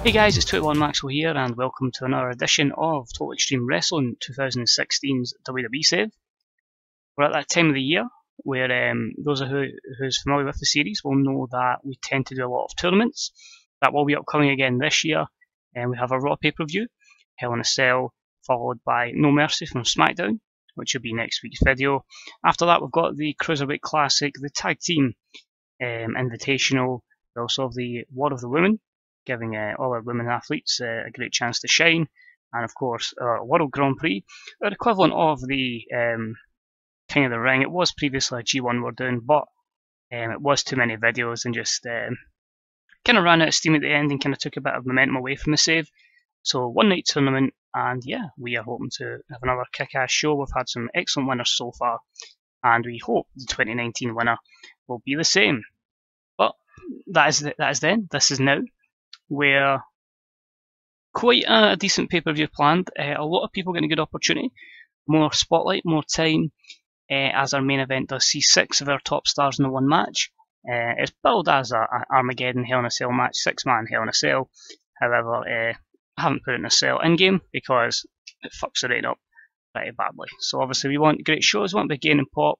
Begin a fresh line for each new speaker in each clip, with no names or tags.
Hey guys, it's 21 Maxwell here, and welcome to another edition of Total Extreme Wrestling 2016's WWE save. We're at that time of the year where those who's familiar with the series will know that we tend to do a lot of tournaments. That will be upcoming again this year, and we have a Raw pay-per-view, Hell in a Cell, followed by No Mercy from SmackDown, which will be next week's video. After that, we've got the Cruiserweight Classic, the Tag Team Invitational, we also have the War of the Women, giving all our women athletes a great chance to shine, and of course World Grand Prix, the equivalent of the King of the Ring. It was previously a G1 we're doing, but it was too many videos and just kind of ran out of steam at the end and kind of took a bit of momentum away from the save. So one night tournament, and yeah, we are hoping to have another kick-ass show. We've had some excellent winners so far, and we hope the 2019 winner will be the same. But that is then. This is now. Where quite a decent pay-per-view planned. A lot of people getting a good opportunity, more spotlight, more time, as our main event does see 6 of our top stars in the one match. It's billed as a Armageddon Hell in a Cell match, 6-man Hell in a Cell. However, I haven't put it in a cell in-game because it fucks the rate up pretty badly. So obviously we want great shows, we want to be gaining pop,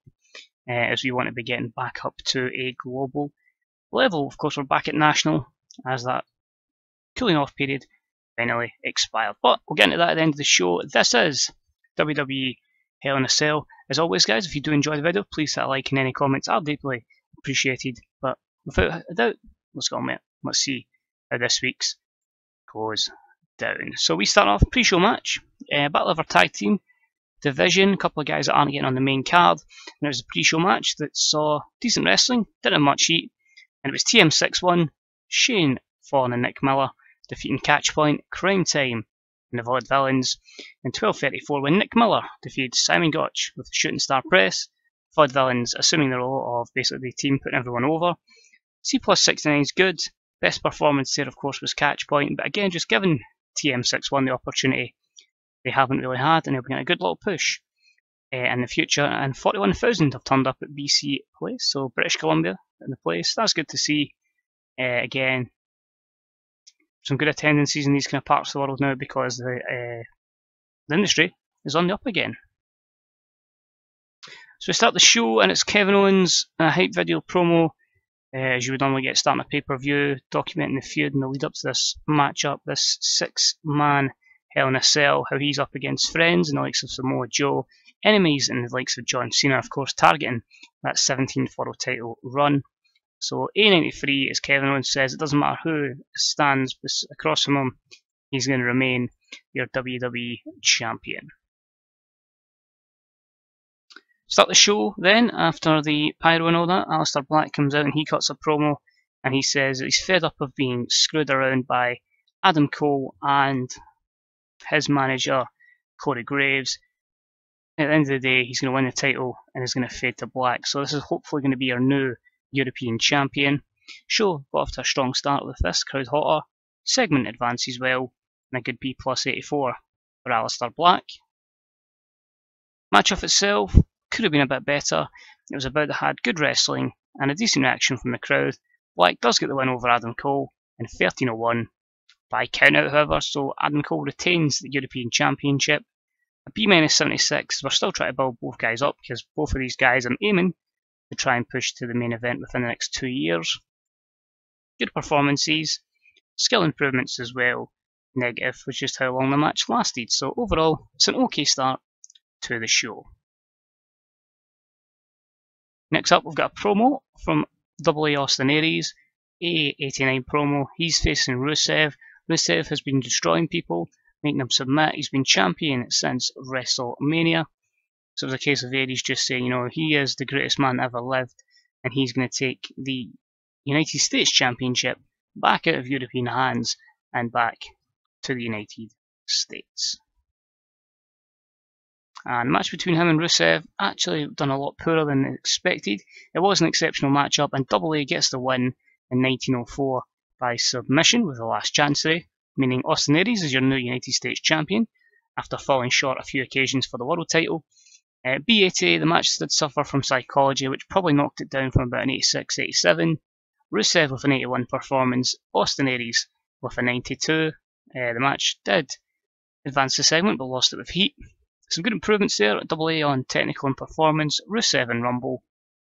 as we want to be getting back up to a global level. Of course, we're back at National as that cooling off period finally expired. But we'll get into that at the end of the show. This is WWE Hell in a Cell. As always, guys, if you do enjoy the video, please hit a like and any comments are deeply appreciated. But without a doubt, let's go on, mate. Let's see how this week's goes down. So we start off pre-show match, Battle of our Tag Team Division. A couple of guys that aren't getting on the main card. And it was a pre-show match that saw decent wrestling, didn't have much heat, and it was TM6-1, Shane Fallon and Nick Miller defeating Catchpoint, Crime Time, and the Vaudevillains in 12:34 when Nick Miller defeated Simon Gotch with the Shooting Star Press. Vaudevillains assuming the role of basically the team putting everyone over. C plus 69 is good. Best performance there, of course, was Catchpoint, but again, just giving TM6-1 the opportunity they haven't really had, and they'll be getting a good little push in the future. And 41,000 have turned up at BC Place, so British Columbia in the place. That's good to see. Again, some good attendances in these kind of parts of the world now because the industry is on the up again. So we start the show and it's Kevin Owens' hype video promo, as you would normally get starting a pay-per-view, documenting the feud and the lead up to this matchup, this 6-man Hell in a Cell, how he's up against friends and the likes of Samoa Joe, enemies and the likes of John Cena, of course, targeting that 17th world title run. So A93, as Kevin Owens says, it doesn't matter who stands across from him, he's going to remain your WWE champion. Start the show then, after the pyro and all that, Aleister Black comes out and he cuts a promo and he says that he's fed up of being screwed around by Adam Cole and his manager, Corey Graves. At the end of the day, he's going to win the title and is going to fade to black. So this is hopefully going to be our new European champion. Show got off to a strong start with this, crowd hotter, segment advances well, and a good B plus 84 for Aleister Black. Match off itself could have been a bit better. It was about that had good wrestling and a decent reaction from the crowd. Black does get the win over Adam Cole in 13:01 by countout, however, so Adam Cole retains the European Championship. A B-76, we're still trying to build both guys up because both of these guys I'm aiming to try and push to the main event within the next 2 years. Good performances, skill improvements as well. Negative was just how long the match lasted. So overall, it's an okay start to the show. Next up, we've got a promo from AA Austin Aries, A89 promo. He's facing Rusev. Rusev has been destroying people, making them submit. He's been champion since WrestleMania. So it was a case of Aries just saying, you know, he is the greatest man ever lived, and he's going to take the United States Championship back out of European hands and back to the United States. And the match between him and Rusev actually done a lot poorer than expected. It was an exceptional matchup, and AA gets the win in 1904 by submission with the last chancery, meaning Austin Aries is your new United States Champion after falling short a few occasions for the world title. B80, the match did suffer from psychology, which probably knocked it down from about an 86-87. Rusev with an 81 performance, Austin Aries with a 92. The match did advance the segment but lost it with heat. Some good improvements there at AA on technical and performance, Rusev and Rumble.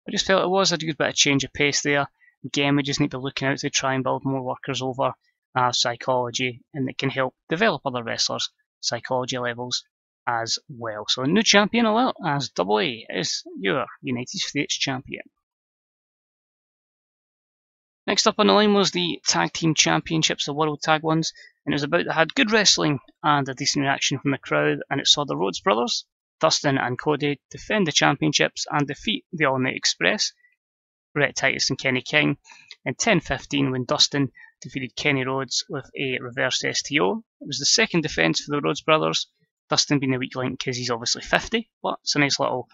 I just felt it was a good bit of change of pace there. Again, we just need to be looking out to try and build more workers over psychology, and it can help develop other wrestlers' psychology levels as well. So a new champion alert as AA is your United States champion. Next up on the line was the Tag Team Championships, the World Tag ones, and it was about that had good wrestling and a decent reaction from the crowd, and it saw the Rhodes brothers, Dustin and Cody, defend the championships and defeat the All Night Express, Rhett Titus and Kenny King, in 10-15 when Dustin defeated Kenny Rhodes with a reverse STO. It was the second defence for the Rhodes brothers, Dustin being the weak link because he's obviously 50, but it's a nice little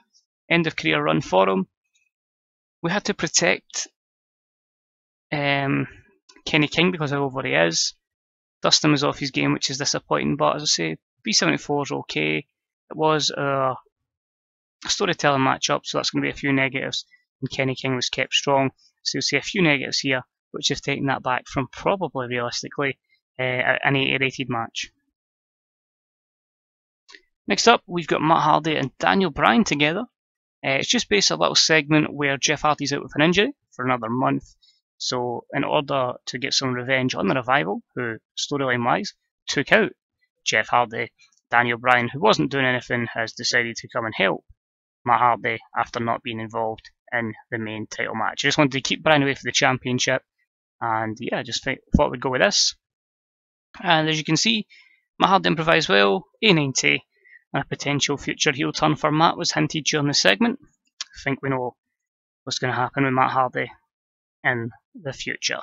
end of career run for him. We had to protect Kenny King because of how over he is. Dustin was off his game, which is disappointing, but as I say, B74 is okay. It was a storytelling matchup, so that's going to be a few negatives, and Kenny King was kept strong, so you'll see a few negatives here, which have taken that back from probably realistically an 80 rated match. Next up, we've got Matt Hardy and Daniel Bryan together. It's just basically a little segment where Jeff Hardy's out with an injury for another month. So in order to get some revenge on the Revival, who storyline-wise took out Jeff Hardy, Daniel Bryan, who wasn't doing anything, has decided to come and help Matt Hardy after not being involved in the main title match. I just wanted to keep Bryan away for the championship, and yeah, I just thought we'd go with this. And as you can see, Matt Hardy improvised well, A90, and a potential future heel turn for Matt was hinted during the segment. I think we know what's going to happen with Matt Hardy in the future.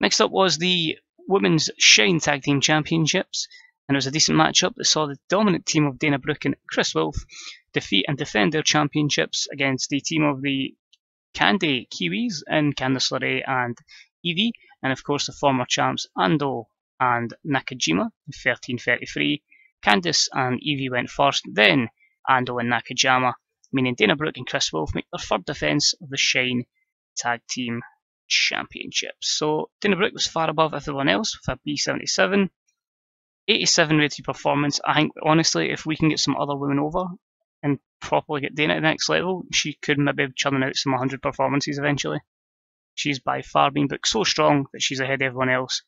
Next up was the Women's Shine Tag Team Championships, and it was a decent matchup that saw the dominant team of Dana Brooke and Chris Wolf defeat and defend their championships against the team of the Candy Kiwis in Candice LeRae and Evie, and of course the former champs Ando and Nakajima in 13:33. Candice and Evie went first, then Ando and Nakajima, meaning Dana Brooke and Chris Wolf make their third defence of the Shine Tag Team Championships. So Dana Brooke was far above everyone else with a B77. 87 rated performance. I think honestly, if we can get some other women over and properly get Dana to the next level, she could maybe churn out some 100 performances eventually. She's by far been booked so strong that she's ahead of everyone else.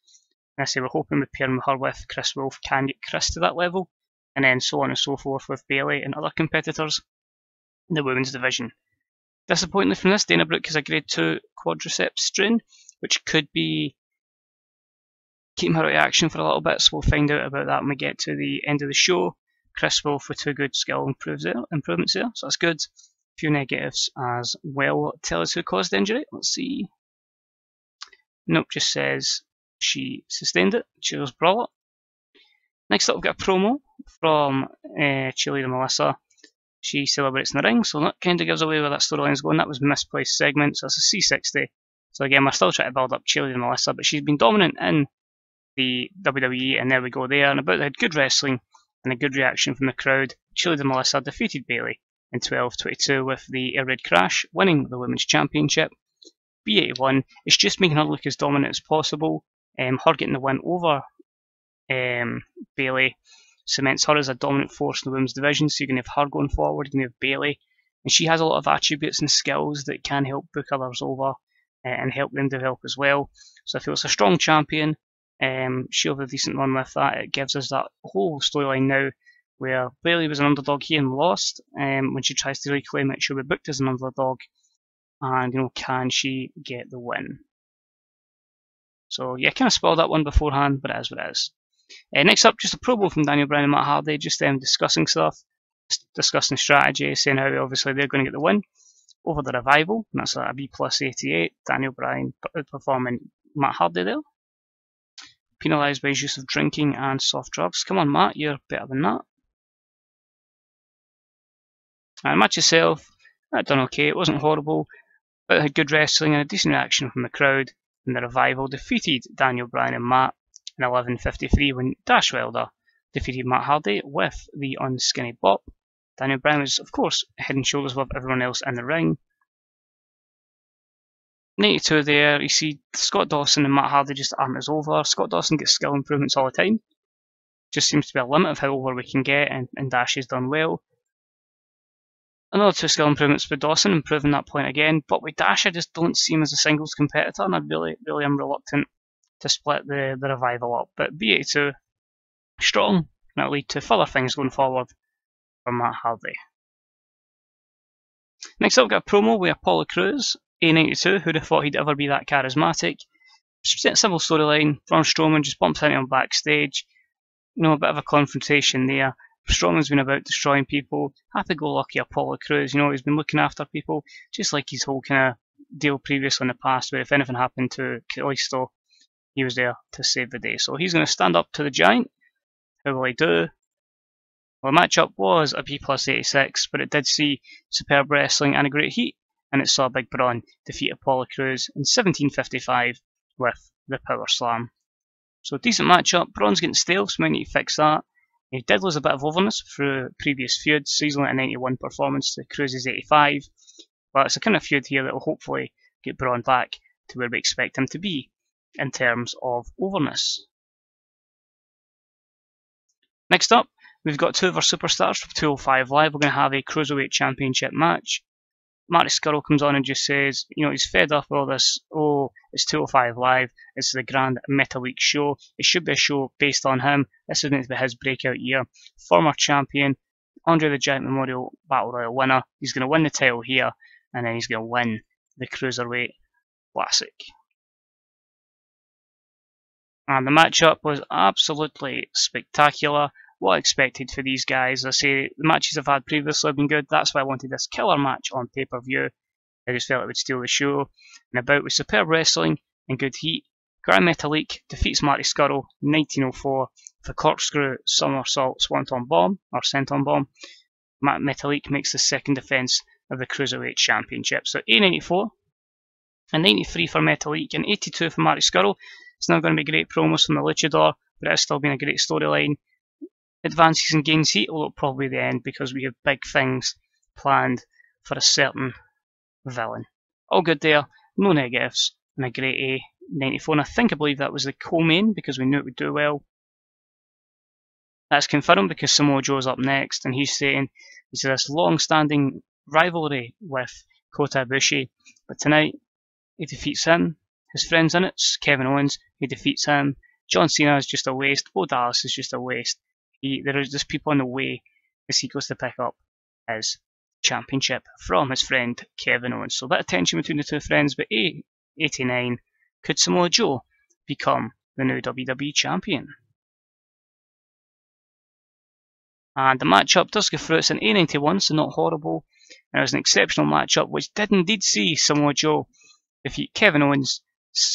And I say we're hoping with pairing her with Chris Wolf can get Chris to that level, and then so on and so forth with Bayley and other competitors in the women's division. Disappointingly from this, Dana Brooke has a grade 2 quadriceps strain, which could be keeping her out of action for a little bit, so we'll find out about that when we get to the end of the show. Chris Wolf with 2 good skill improvements there, so that's good. A few negatives as well. Tell us who caused the injury. Let's see. Nope, just says she sustained it. Cheers, Brawler. Next up, we've got a promo from cheerleader Melissa. She celebrates in the ring, so that kind of gives away where that storyline's going. That was misplaced segment, so it's a C60. So again, we're still trying to build up cheerleader Melissa, but she's been dominant in the WWE, and there we go there. And about they had good wrestling and a good reaction from the crowd. Cheerleader Melissa defeated Bayley in 12:22 with the Air Raid Crash, winning the Women's Championship. B81 is just making her look as dominant as possible. Her getting the win over Bayley cements her as a dominant force in the women's division, so you're going to have her going forward, you're going to have Bayley, and she has a lot of attributes and skills that can help book others over and help them develop as well. So I feel it's a strong champion. She'll have a decent run with that. It gives us that whole storyline now where Bayley was an underdog here and lost. When she tries to reclaim it, she'll be booked as an underdog, and can she get the win? So yeah, kind of spoiled that one beforehand, but it is what it is. Next up, just a promo from Daniel Bryan and Matt Hardy, just them discussing stuff, discussing strategy, saying how obviously they're going to get the win over the Revival, and that's a B+88. Daniel Bryan performing Matt Hardy there. Penalised by his use of drinking and soft drugs. Come on, Matt, you're better than that. And match itself, I'd done okay. It wasn't horrible, but it had good wrestling and a decent reaction from the crowd. And the Revival defeated Daniel Bryan and Matt in 11:53 when Dash Wilder defeated Matt Hardy with the unskinny bop. Daniel Bryan was, of course, head and shoulders above everyone else in the ring. 92 there, you see Scott Dawson and Matt Hardy just arm us over. Scott Dawson gets skill improvements all the time. Just seems to be a limit of how over we can get, and Dash has done well. Another 2 skill improvements with Dawson, improving that point again. But with Dash, I just don't see him as a singles competitor, and I really am reluctant to split the revival up. But B82, strong, and it'll lead to further things going forward for Matt Hardy. Next up, we've got a promo with Apollo Crews, A92. Who'd have thought he'd ever be that charismatic? Simple storyline. Braun Strowman just bumps into him backstage. You know, a bit of a confrontation there. Strowman's been about destroying people. Happy-go-lucky Apollo Crews, you know, he's been looking after people, just like his whole kind of deal previously in the past, where if anything happened to Kalisto, he was there to save the day. So he's going to stand up to the Giant. How will he do? Well, the matchup was a B+86, but it did see superb wrestling and a great heat, and it saw Big Braun defeat Apollo Crews in 17:55 with the Power Slam. So decent matchup. Braun's getting stale, so we might need to fix that. He did lose a bit of overness through previous feuds, so he's only a 91 performance to Crews' 85, but it's a kind of feud here that will hopefully get Braun back to where we expect him to be in terms of overness. Next up, we've got 2 of our superstars from 205 Live. We're going to have a Cruiserweight Championship match. Marty Scurll comes on and just says, you know, he's fed up with all this, oh, it's 205 Live, it's the Grand Meta Week show, it should be a show based on him, this is meant to be his breakout year. Former champion, Andre the Giant Memorial Battle Royal winner, he's going to win the title here, and then he's going to win the Cruiserweight Classic. And the matchup was absolutely spectacular. What I expected for these guys. I say the matches I've had previously have been good. That's why I wanted this killer match on pay-per-view. I just felt it would steal the show. And about with superb wrestling and good heat, Grand Metalik defeats Marty Scurll in 1904 with a corkscrew somersault swanton bomb or senton bomb. Matt Metalik makes the second defence of the Cruiserweight Championship. So A94 and 93 for Metalik and 82 for Marty Scurll. It's now going to be great promos from the Luchador, but it's still been a great storyline. Advances and gains heat, although probably the end because we have big things planned for a certain villain. All good there, no negatives, and a great A94. And I believe that was the co-main because we knew it would do well. That's confirmed because Samoa Joe's up next, and he's saying he's this long-standing rivalry with Kota Ibushi, but tonight he defeats him. His friends in it's Kevin Owens, he defeats him. John Cena is just a waste. Bo Dallas is just a waste. There is just people on the way as he goes to pick up his championship from his friend Kevin Owens. So a bit of tension between the two friends, but 89, could Samoa Joe become the new WWE champion? And the matchup does go through. It's an A91, so not horrible. And it was an exceptional matchup, which did indeed see Samoa Joe defeat Kevin Owens,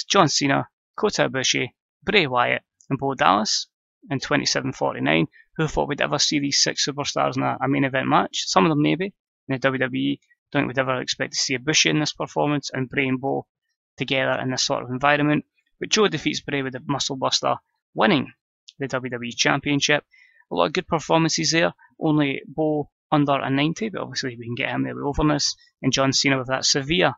John Cena, Kota Ibushi, Bray Wyatt, and Bo Dallas in 27:49. Who thought we'd ever see these 6 superstars in a main event match? Some of them maybe in the WWE. Don't think we'd ever expect to see Ibushi in this performance and Bray and Bo together in this sort of environment. But Joe defeats Bray with a muscle buster, winning the WWE Championship. A lot of good performances there. Only Bo under a 90, but obviously we can get him there with overness. And John Cena with that severe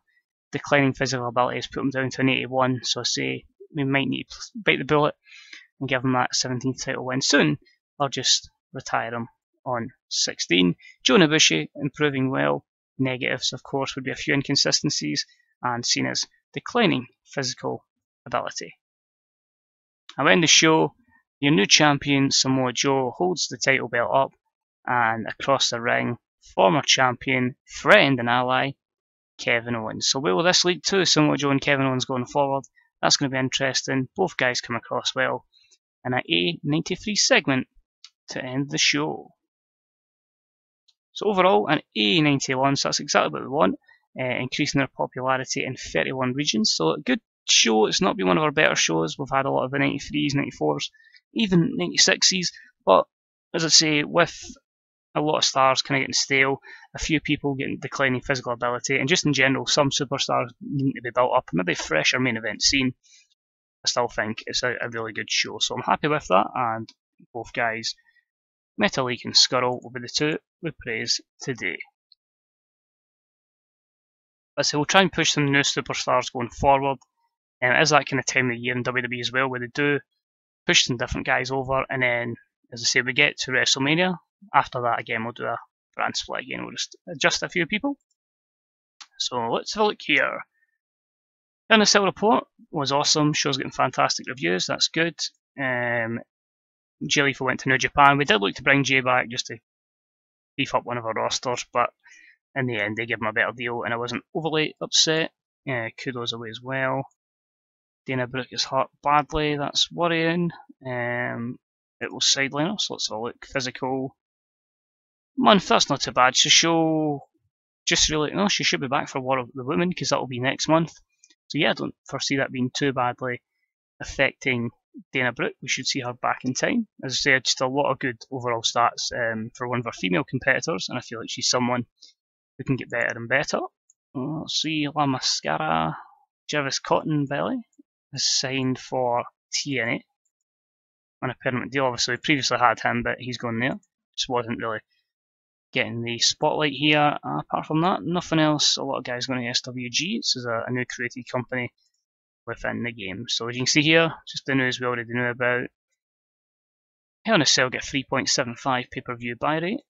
declining physical ability has put him down to an 81. So I say we might need to bite the bullet and give him that 17th title win soon, or just retire him on 16. Joe Ibushi improving well. Negatives, of course, would be a few inconsistencies and Cena's declining physical ability. Now, in the show, your new champion Samoa Joe holds the title belt up, and across the ring, former champion, friend and ally, Kevin Owens. So where will this lead to? Samoa Joe and Kevin Owens going forward. That's going to be interesting. Both guys come across well. And an A93 segment to end the show. So overall, an A91, so that's exactly what we want, increasing their popularity in 31 regions. So a good show. It's not been one of our better shows. We've had a lot of the 93s, 94s, even 96s, but as I say, with a lot of stars kind of getting stale, a few people getting declining physical ability, and just in general, some superstars need to be built up, maybe a fresher main event scene. I still think it's a really good show, so I'm happy with that, and both guys, Metalik and Scurll, will be the two we praise today. But so we'll try and push some new superstars going forward. And it is that kind of time of the year in WWE as well, where they do push some different guys over, and then, as I say, we get to WrestleMania. After that, again, we'll do a brand split again. We'll just adjust a few people. So let's have a look here. The NSL report was awesome. Show's getting fantastic reviews. That's good. Jay Lethal went to New Japan. We did look to bring Jay back just to beef up one of our rosters, but in the end they gave him a better deal, and I wasn't overly upset. Kudos away as well. Dana Brooke is hurt badly. That's worrying. It will sideline us. Let's have a look. Physical month. That's not too bad. Show just really. No, she should be back for War of the Women because that will be next month. So yeah, I don't foresee that being too badly affecting Dana Brooke. We should see her back in time. As I said, just a lot of good overall stats for one of our female competitors, and I feel like she's someone who can get better and better. Let's see, La Mascara, Jarvis Cotton Belly is signed for TNA on a permanent deal. Obviously, we previously had him, but he's gone there. Just wasn't really getting the spotlight here. Apart from that, nothing else. A lot of guys going to SWG. This is a new created company within the game. So as you can see here, just the news we already knew about. Hell in a Cell get 3.75 pay-per-view buy rate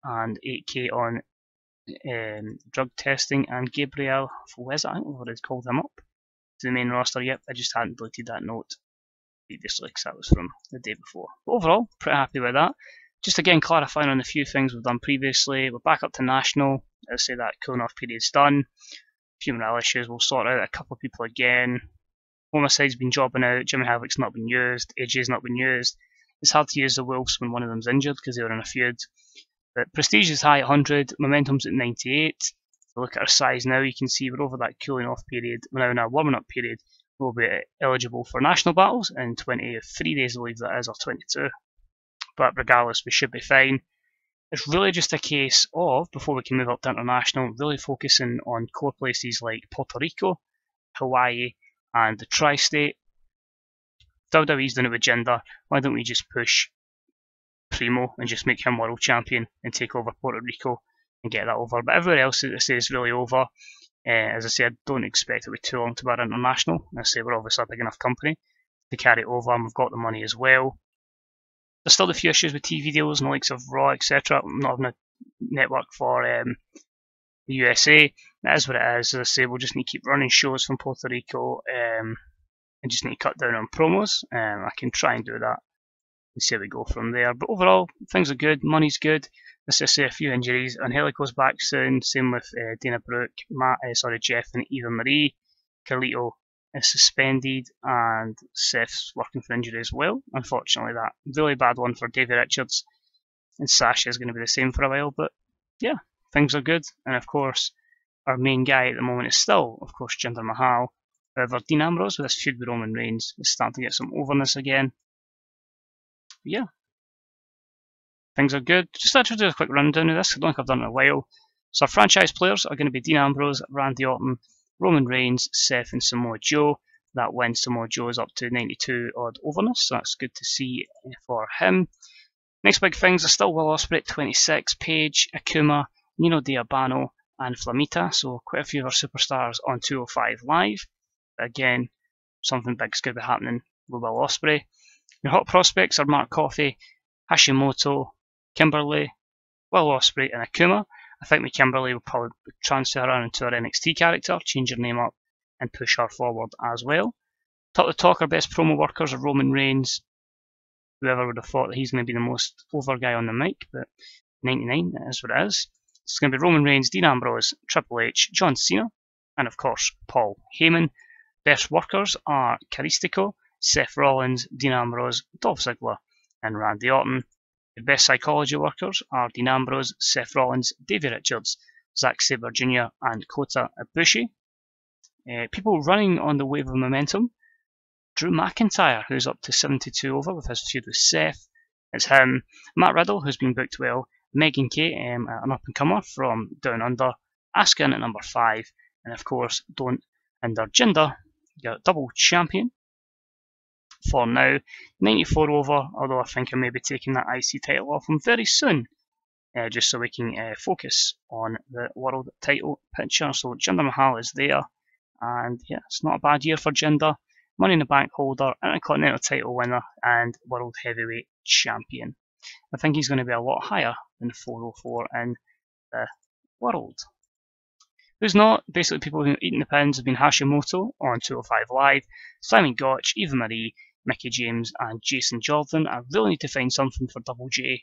and 8k on drug testing, and Gabriel Fueza, I think we've already called him up to the main roster. Yep, I just hadn't deleted that note previously because that was from the day before. But overall, pretty happy with that. Just again clarifying on a few things we've done previously. We're back up to national. As I say, that cooling off period's done. A few morale issues, we'll sort out a couple of people again. Homicide's been jobbing out. Jimmy Havoc's not been used. AJ's not been used. It's hard to use the Wolves when one of them's injured because they were in a feud. But Prestige is high at 100, Momentum's at 98. If you look at our size now, you can see we're over that cooling off period. We're now in our warming up period. We'll be eligible for national battles in 23 days, I believe that is, or 22. But regardless, we should be fine. It's really just a case of, before we can move up to international, really focusing on core places like Puerto Rico, Hawaii, and the Tri-State. WWE's done it with Jinder. Why don't we just push Primo and just make him world champion and take over Puerto Rico and get that over? But everywhere else, I say, is really over. As I said, I don't expect it to be too long to our international. As I say, we're obviously a big enough company to carry it over, and we've got the money as well. There's still a few issues with TV deals and the likes of Raw, etc. Not having a network for the USA. That is what it is. As I say, we'll just need to keep running shows from Puerto Rico and just need to cut down on promos. I can try and do that and see how we go from there. But overall, things are good. Money's good. Let's just say a few injuries. Angelico's back soon. Same with Dana Brooke, Jeff and Eva Marie. Carlito is suspended, and Seth's working for injury as well. Unfortunately, that really bad one for Davey Richards, and Sasha is going to be the same for a while. But yeah, things are good. And of course, our main guy at the moment is still, of course, Jinder Mahal. However, Dean Ambrose with this feud with Roman Reigns is starting to get some overness again. But yeah, things are good. Just to do a quick rundown of this. I don't think I've done it in a while. So our franchise players are going to be Dean Ambrose, Randy Orton, Roman Reigns, Seth, and Samoa Joe. That wins Samoa Joe is up to 92 odd overness, so that's good to see for him. Next big things are still Will Ospreay at 26, Paige, Akuma, Nino Diabano, and Flamita. So quite a few of our superstars on 205 Live. Again, something big's going to be happening with Will Ospreay. Your hot prospects are Mark Coffey, Hashimoto, Kimberly, Will Ospreay, and Akuma. I think with Kimberly will probably transfer her into our NXT character, change her name up, and push her forward as well. Top of the talk, our best promo workers are Roman Reigns. Whoever would have thought that he's going to be the most over guy on the mic, but 99, that is what it is. It's going to be Roman Reigns, Dean Ambrose, Triple H, John Cena, and of course Paul Heyman. Best workers are Caristico, Seth Rollins, Dean Ambrose, Dolph Ziggler, and Randy Orton. The best psychology workers are Dean Ambrose, Seth Rollins, Davey Richards, Zack Sabre Jr., and Kota Ibushi. People running on the wave of momentum, Drew McIntyre, who's up to 72 over with his feud with Seth. It's him. Matt Riddle, who's been booked well. Megan Kay, an up-and-comer from Down Under. Asuka in at number 5. And of course, Don't Hinder Jinder, your double champion. For now, 94 over, although I think I may be taking that IC title off him very soon. just so we can focus on the world title picture. So Jinder Mahal is there, and yeah, it's not a bad year for Jinder. Money in the Bank holder, Intercontinental title winner, and World Heavyweight Champion. I think he's going to be a lot higher than 404 in the world. Who's not? Basically, people who have eaten the pins have been Hashimoto on 205 Live, Simon Gotch, Eva Marie, Mickey James, and Jason Jordan. I really need to find something for Double J.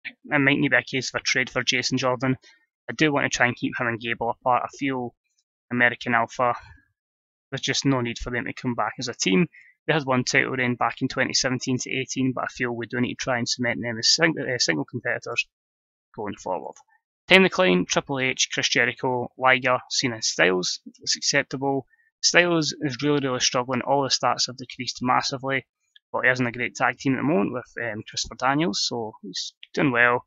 It might need to be a case of a trade for Jason Jordan. I do want to try and keep him and Gable apart. I feel American Alpha, there's just no need for them to come back as a team. They had one title reign back in 2017 to 18, but I feel we do need to try and cement them as single competitors going forward. Time to Climb, Triple H, Chris Jericho, Liger, Cena and Styles. It's acceptable. Styles is really struggling. All the stats have decreased massively, but he isn't a great tag team at the moment with Christopher Daniels, so he's doing well.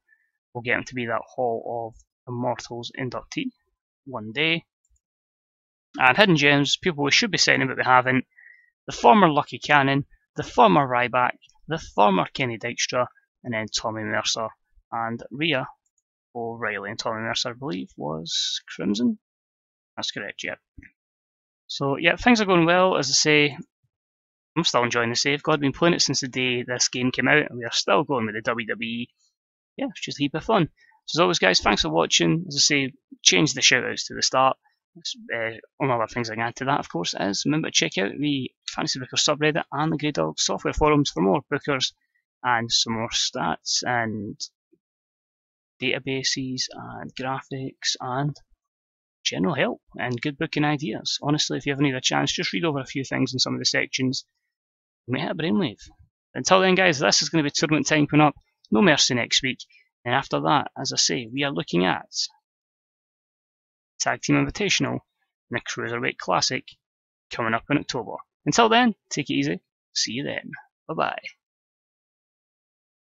We'll get him to be that Hall of Immortals inductee one day. And Hidden Gems, people we should be signing but we haven't. The former Lucky Cannon, the former Ryback, the former Kenny Dykstra, and then Tommy Mercer and Rhea O'Reilly. And Tommy Mercer, I believe, was Crimson. That's correct, yeah. So yeah, things are going well. As I say, I'm still enjoying the save. God, I've been playing it since the day this game came out, and we are still going with the WWE. Yeah, it's just a heap of fun. So as always, guys, thanks for watching. As I say, change the shoutouts to the start. One other things I can add to that, of course, is remember to check out the Fantasy Booker subreddit and the Grey Dog software forums for more bookers and some more stats and databases and graphics and general help and good booking ideas. Honestly, if you ever need a chance, just read over a few things in some of the sections. You may hit a brainwave. Until then, guys, this is going to be Tournament Time coming up. No Mercy next week. And after that, as I say, we are looking at Tag Team Invitational and a Cruiserweight Classic coming up in October. Until then, take it easy. See you then. Bye-bye.